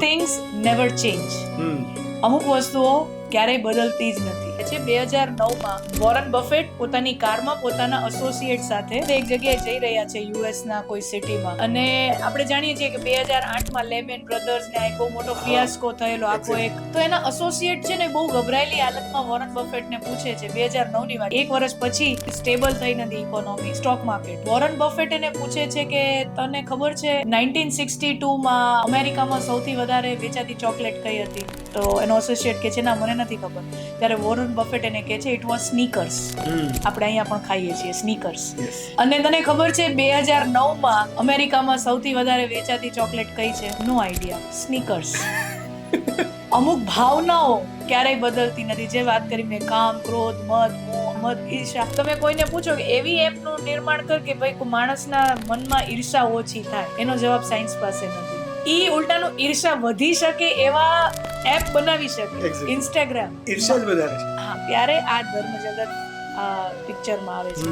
Things never change. અમુક વસ્તુઓ ક્યારેય બદલતી જ નથી. 2009માં વોરન બફેટ પોતાની કારમાં પોતાના એસોસિએટ સાથે એક જગ્યાએ જઈ રહ્યા છે યુએસ ના કોઈ સિટીમાં, અને આપણે જાણીએ છીએ કે 2008માં લેમેન બ્રધર્સ ને એક બહુ મોટો ફિયાસ્કો થયેલો આખો એક. તો એના એસોસિએટ છે ને બહુ ગભરાયેલી હાલતમાં વોરન બફેટ ને પૂછે છે, 2009ની વાત, એક વર્ષ પછી સ્ટેબલ થઈ નથી economy, stock market. Warren buffet એને પૂછે છે કે તને ખબર છે 1962માં અમેરિકામાં સૌથી વધારે વેચાતી ચોકલેટ કઈ હતી? તો એનો એસોસિએટ કે છે ના મને નથી ખબર. ત્યારે વોરન બફેટ એને કહે છે ઇટ વોઝ સ્નીકર્સ. આપણે અહીંયા પણ ખાઈએ છીએ સ્નીકર્સ. અને તને ખબર છે 2009માં અમેરિકામાં સૌથી વધારે વેચાતી ચોકલેટ કઈ છે? નો આઈડિયા. સ્નીકર્સ. અમુક ભાવનાઓ ક્યારેય બદલતી નથી. જે વાત કરી મેં, કામ, ક્રોધ, મદ, મોહ, મદ, ઈર્ષા. તમે કોઈને પૂછો કે એવી એપનું નિર્માણ કર કે ભાઈ માણસના મનમાં ઈર્ષા ઓછી થાય, એનો જવાબ સાયન્સ પાસે નથી. ઈ ઉલટાનું ઈર્ષા વધી શકે એવા એપ બનાવી શકે. ઇન્સ્ટાગ્રામ ઈર્ષા જ વધારે છે. હા, ત્યારે આ ધર્મ જગત આ પિક્ચરમાં આવે છે.